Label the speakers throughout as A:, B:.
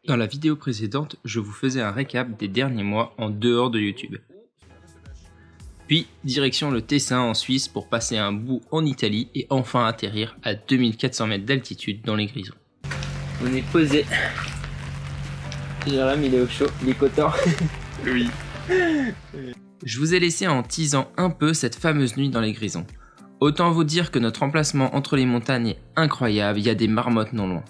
A: Dans la vidéo précédente, je vous faisais un récap des derniers mois en dehors de YouTube. Puis, direction le Tessin en Suisse pour passer un bout en Italie et enfin atterrir à 2400 mètres d'altitude dans les Grisons. On est posé. Jérôme, il est au chaud, il est content.
B: Oui.
A: Je vous ai laissé en teasant un peu cette fameuse nuit dans les Grisons. Autant vous dire que notre emplacement entre les montagnes est incroyable, il y a des marmottes non loin.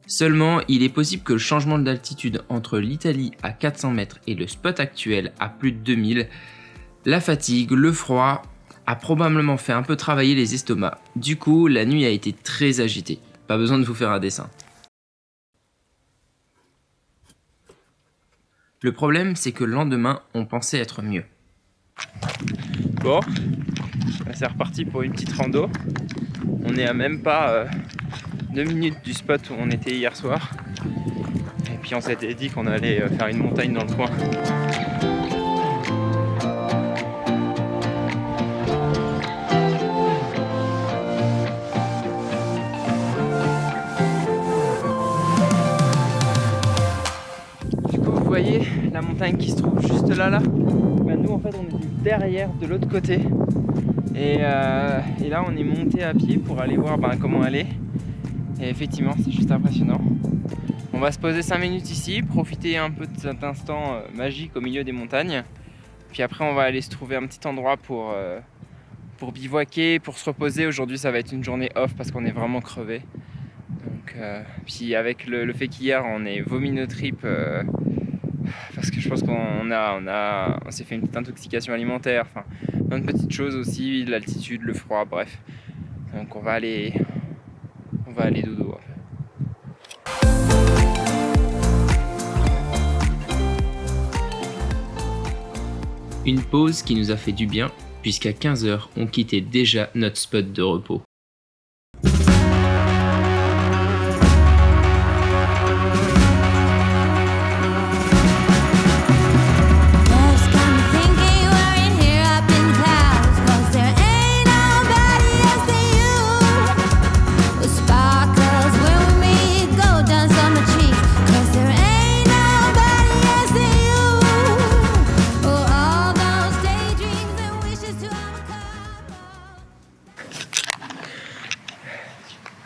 A: Seulement, il est possible que le changement d'altitude entre l'Italie à 400 mètres et le spot actuel à plus de 2000, la fatigue, le froid, a probablement fait un peu travailler les estomacs. Du coup, la nuit a été très agitée. Pas besoin de vous faire un dessin. Le problème, c'est que le lendemain, on pensait être mieux.
B: Bon, c'est reparti pour une petite rando. On est à même pas 2 minutes du spot où on était hier soir. Et puis on s'était dit qu'on allait faire une montagne dans le coin. Du coup, vous voyez la montagne qui se trouve juste là. Bah, nous en fait on est derrière de l'autre côté. Et là on est monté à pied pour aller voir comment elle est. Et effectivement c'est juste impressionnant. On va se poser 5 minutes ici, profiter un peu de cet instant magique au milieu des montagnes. Puis après on va aller se trouver un petit endroit pour bivouaquer, pour se reposer. Aujourd'hui ça va être une journée off parce qu'on est vraiment crevé. Donc, puis avec le fait qu'hier on ait vomi nos tripes parce que je pense qu'on s'est fait une petite intoxication alimentaire, enfin plein de petites choses aussi, l'altitude, le froid, bref. Donc on va aller dodo.
A: Une pause qui nous a fait du bien, puisqu'à 15h, on quittait déjà notre spot de repos.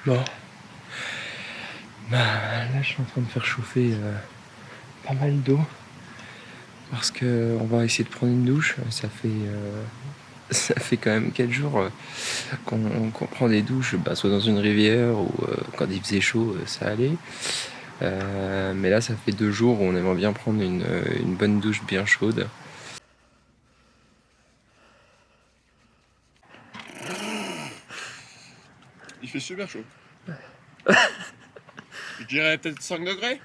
B: Bon, là je suis en train de faire chauffer pas mal d'eau parce que on va essayer de prendre une douche. Ça fait quand même 4 jours qu'on prend des douches, soit dans une rivière ou quand il faisait chaud, ça allait. Mais là ça fait 2 jours où on aimerait bien prendre une bonne douche bien chaude.
C: Il fait super chaud. Je dirais peut-être 5 degrés.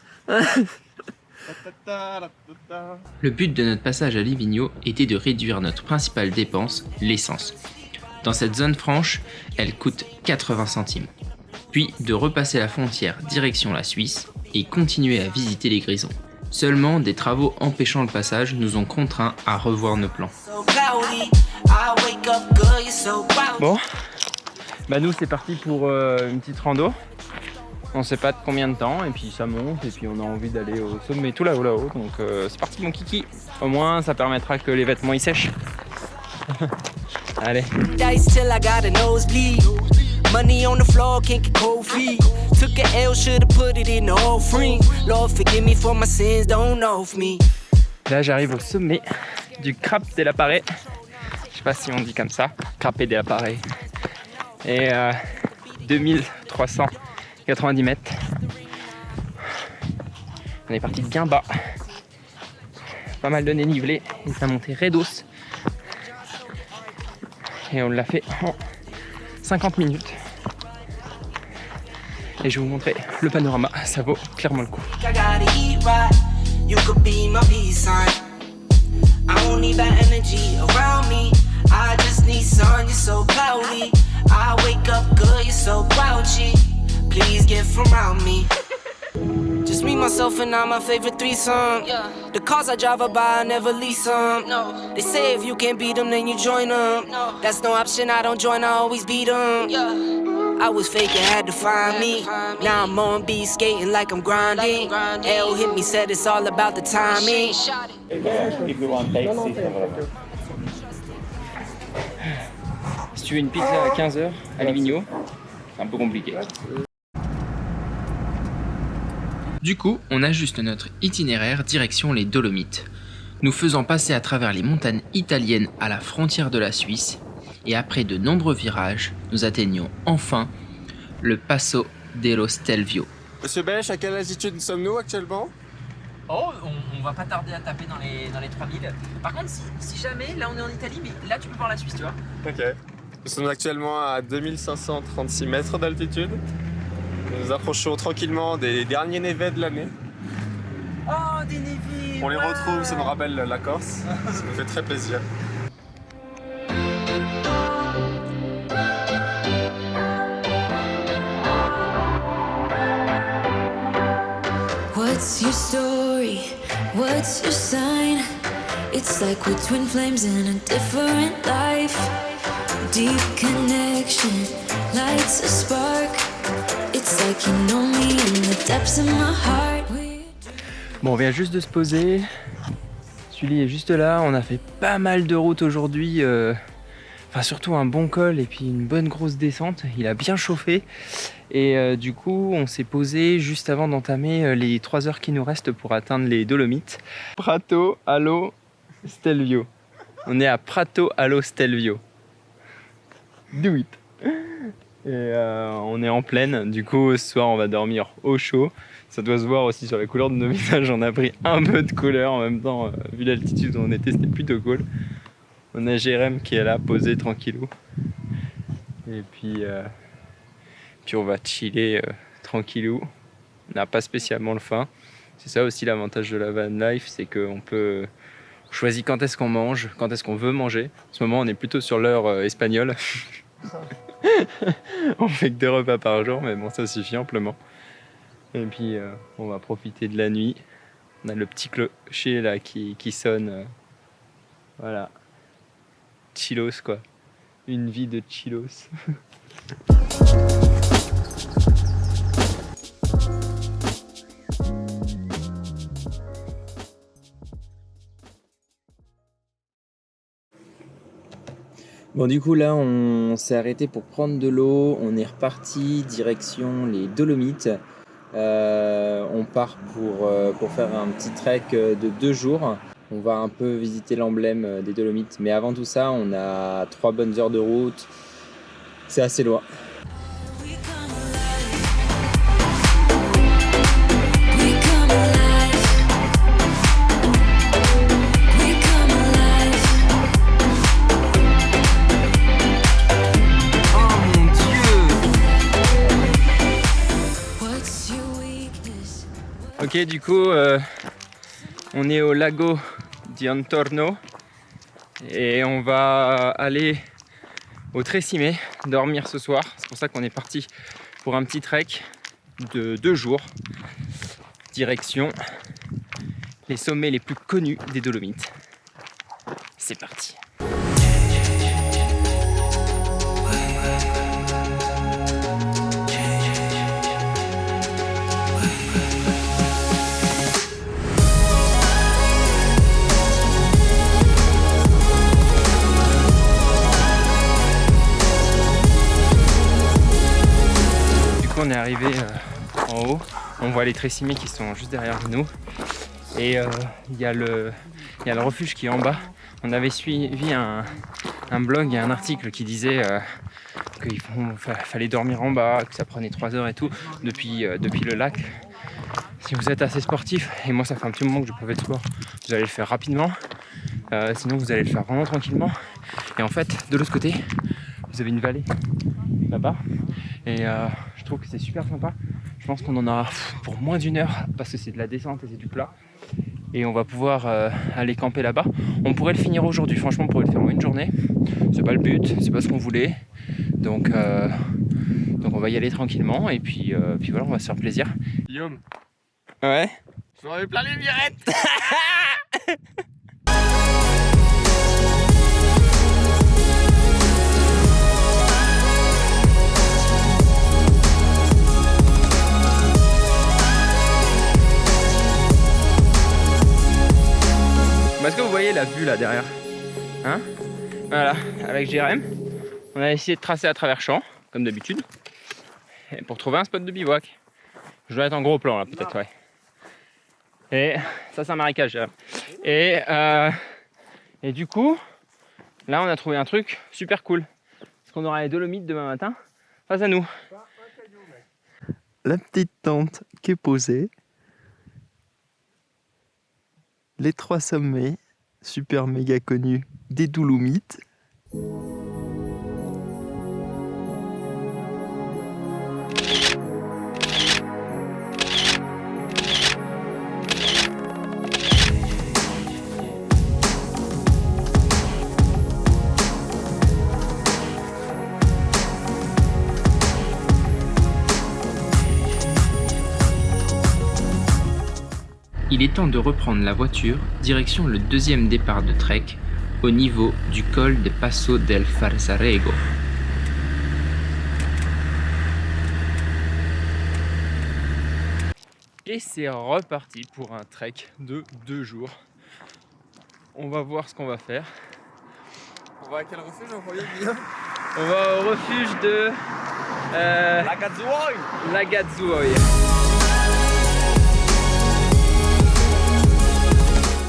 A: Le but de notre passage à Livigno était de réduire notre principale dépense, l'essence. Dans cette zone franche, elle coûte 80 centimes. Puis de repasser la frontière direction la Suisse et continuer à visiter les Grisons. Seulement, des travaux empêchant le passage nous ont contraints à revoir nos plans.
B: Bon, nous c'est parti pour une petite rando. On sait pas de combien de temps et puis ça monte et puis on a envie d'aller au sommet tout là-haut. Donc c'est parti mon kiki. Au moins ça permettra que les vêtements ils sèchent. Allez. Money on the floor, can't get cold feet. Took a L, shoulda put it in the offering. Lord forgive me for my sins, don't know me. Là j'arrive au sommet du Crap della Pare. Je sais pas si on dit comme ça, Crapé della Pare. Et 2390 mètres. On est parti bien bas. Pas mal de dénivelé et ça montait raidos. Et on l'a fait en 50 minutes. Et je vais vous montrer le panorama, ça vaut clairement le coup. Just me, myself, and I'm my favorite threesome. Yeah. The cars I drive by, I never lease them. No. They say if you can't beat them, then you join them. No. That's no option, I don't join, I always beat them. Yeah.
D: I was faking, had to find me. Now I'm on beat, skating like I'm grinding. L hit me, said it's all about the timing.
B: Si tu veux une pizza à 15h à Livigno, c'est un peu compliqué.
A: Du coup, on ajuste notre itinéraire direction les Dolomites, nous faisant passer à travers les montagnes italiennes à la frontière de la Suisse, et après de nombreux virages, nous atteignons enfin le Passo dello Stelvio.
C: Monsieur Bêche, à quelle altitude sommes-nous actuellement?
E: Oh, on va pas tarder à taper dans les 3000. Par contre, si jamais, là on est en Italie, mais là tu peux voir la Suisse, tu vois.
C: Ok. Nous sommes actuellement à 2536 mètres d'altitude. Nous approchons tranquillement des derniers névés de l'année.
E: Oh, des névis.
C: On les retrouve, ça nous rappelle la Corse. Ça nous fait très plaisir.
F: What's your story? What's your sign? It's like we're twin flames in a different life. Deep connection lights a spark. It's like you know me in the depths of my heart.
B: Bon, on vient juste de se poser. Sully est juste là. On a fait pas mal de route aujourd'hui. Enfin, surtout un bon col et puis une bonne grosse descente. Il a bien chauffé. Et du coup, on s'est posé juste avant d'entamer les 3 heures qui nous restent pour atteindre les Dolomites. Prato allo Stelvio. On est à Prato allo Stelvio. Do it. Et on est en plaine. Du coup, ce soir, on va dormir au chaud. Ça doit se voir aussi sur la couleur de nos visages. On a pris un peu de couleur en même temps. Vu l'altitude où on était, c'était plutôt cool. On a Jérém qui est là, posé tranquillou. Et puis on va chiller tranquillou. On n'a pas spécialement le faim. C'est ça aussi l'avantage de la van life, c'est qu'on peut choisir quand est-ce qu'on mange, quand est-ce qu'on veut manger. En ce moment, on est plutôt sur l'heure espagnole. On fait que 2 repas par jour, mais bon, ça suffit amplement. Et puis on va profiter de la nuit. On a le petit clocher là qui sonne. Voilà. Chillos quoi. Une vie de chillos. Bon, du coup là on s'est arrêté pour prendre de l'eau, on est reparti direction les Dolomites. On part pour faire un petit trek de 2 jours. On va un peu visiter l'emblème des Dolomites, mais avant tout ça on a 3 bonnes heures de route, c'est assez loin. Ok, du coup, on est au lago di Antorno et on va aller au Tresime dormir ce soir. C'est pour ça qu'on est parti pour un petit trek de 2 jours, direction les sommets les plus connus des Dolomites. C'est parti. On est arrivé en haut, on voit les Tresime qui sont juste derrière nous et il y a le refuge qui est en bas. On avait suivi un blog et un article qui disait qu'il fallait dormir en bas, que ça prenait 3 heures et tout depuis le lac. Si vous êtes assez sportif, et moi ça fait un petit moment que je peux faire de sport, vous allez le faire rapidement, sinon vous allez le faire vraiment tranquillement. Et en fait, de l'autre côté, vous avez une vallée là-bas et je trouve que c'est super sympa. Je pense qu'on en a pour moins d'1 heure parce que c'est de la descente et c'est du plat et on va pouvoir aller camper là-bas. On pourrait le finir aujourd'hui, franchement on pourrait le faire en 1 journée. C'est pas le but, c'est pas ce qu'on voulait, donc on va y aller tranquillement et puis voilà, on va se faire plaisir.
C: Guillaume,
B: Ouais.
C: j'en avais plein les mirettes.
B: voyez la vue là derrière, hein? Voilà, avec Jérém, on a essayé de tracer à travers champs, comme d'habitude, pour trouver un spot de bivouac. Je dois être en gros plan là, peut-être, ouais. Et ça, c'est un marécage, Jérém. Et du coup, là, on a trouvé un truc super cool. Parce qu'on aura les Dolomites demain matin face à nous.
G: La petite tente qui est posée. Les 3 sommets, super méga connus, des Dolomites.
A: Il est temps de reprendre la voiture, direction le deuxième départ de trek, au niveau du col de Passo del Falzarego.
B: Et c'est reparti pour un trek de 2 jours. On va voir ce qu'on va faire.
C: On va à quel refuge en premier, Guillaume?
B: On va au refuge de Lagazzuoi.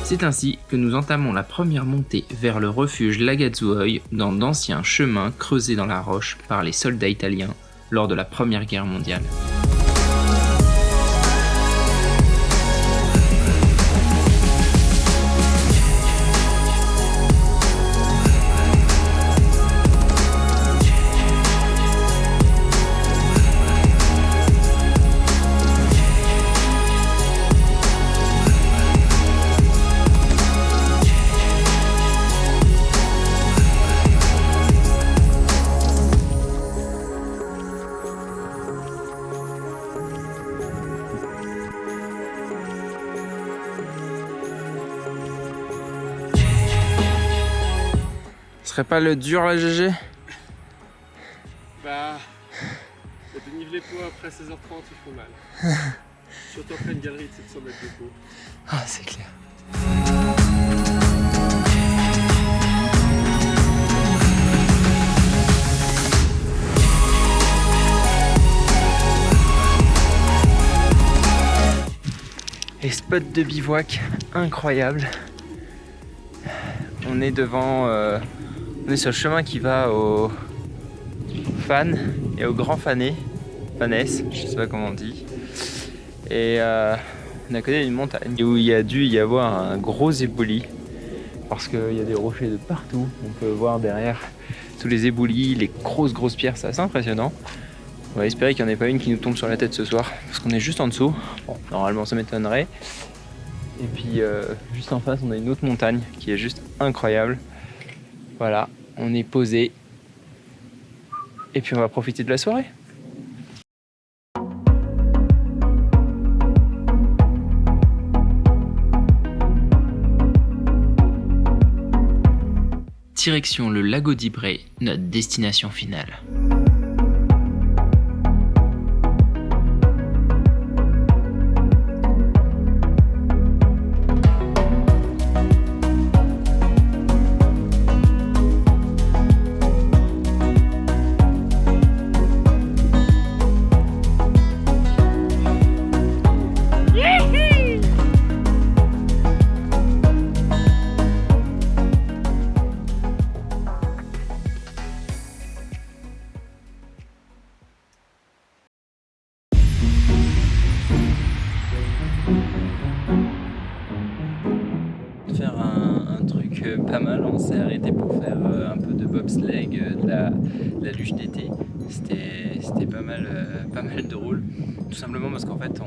A: C'est ainsi que nous entamons la première montée vers le refuge Lagazzuoi dans d'anciens chemins creusés dans la roche par les soldats italiens lors de la Première Guerre mondiale.
B: Ce serait pas le dur la GG?
C: Bah, le dénivelé pour après 16h30, il faut mal. Surtout après une galerie de 700 mètres de haut.
B: Ah, c'est clair. Et spot de bivouac incroyable. On est devant, on est sur le chemin qui va au Fan et au Grand Fanais, Fanès, je sais pas comment on dit. Et on est à côté d'une montagne où il y a dû y avoir un gros éboulis parce qu'il y a des rochers de partout. On peut voir derrière tous les éboulis, les grosses pierres, c'est assez impressionnant. On va espérer qu'il n'y en ait pas une qui nous tombe sur la tête ce soir parce qu'on est juste en dessous. Bon, normalement ça m'étonnerait. Et puis juste en face on a une autre montagne qui est juste incroyable. Voilà, on est posé. Et puis on va profiter de la soirée.
A: Direction le Lago di Bré, notre destination finale.
B: Faire un truc pas mal, on s'est arrêté pour faire un peu de bobsleigh, de la luge d'été. C'était pas mal drôle, tout simplement parce qu'en fait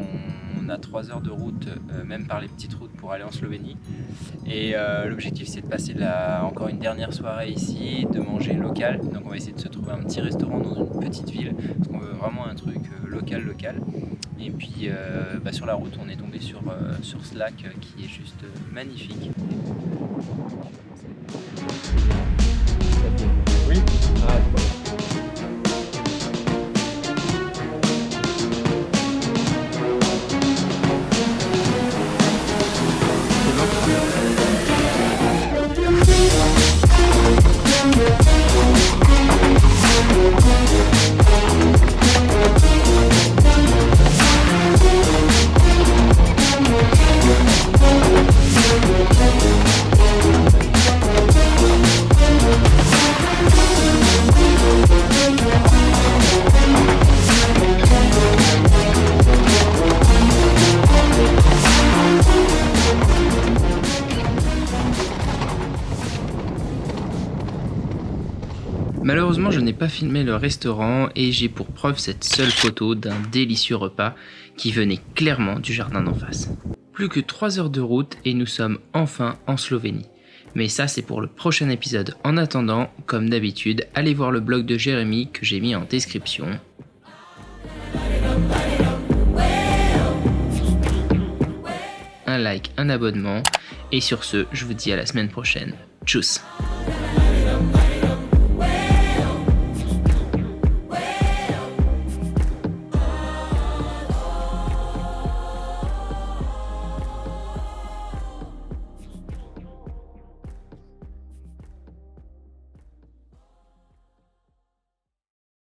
B: on a 3 heures de route, même par les petites routes pour aller en Slovénie. Et l'objectif c'est de passer encore une dernière soirée ici, de manger local. Donc on va essayer de se trouver un petit restaurant dans une petite ville, parce qu'on veut vraiment un truc local. Et puis sur la route on est tombé sur ce lac qui est juste magnifique.
C: Oui.
A: Malheureusement, je n'ai pas filmé le restaurant et j'ai pour preuve cette seule photo d'un délicieux repas qui venait clairement du jardin d'en face. Plus que 3 heures de route et nous sommes enfin en Slovénie. Mais ça, c'est pour le prochain épisode. En attendant, comme d'habitude, allez voir le blog de Jérémy que j'ai mis en description. Un like, un abonnement. Et sur ce, je vous dis à la semaine prochaine. Tchuss!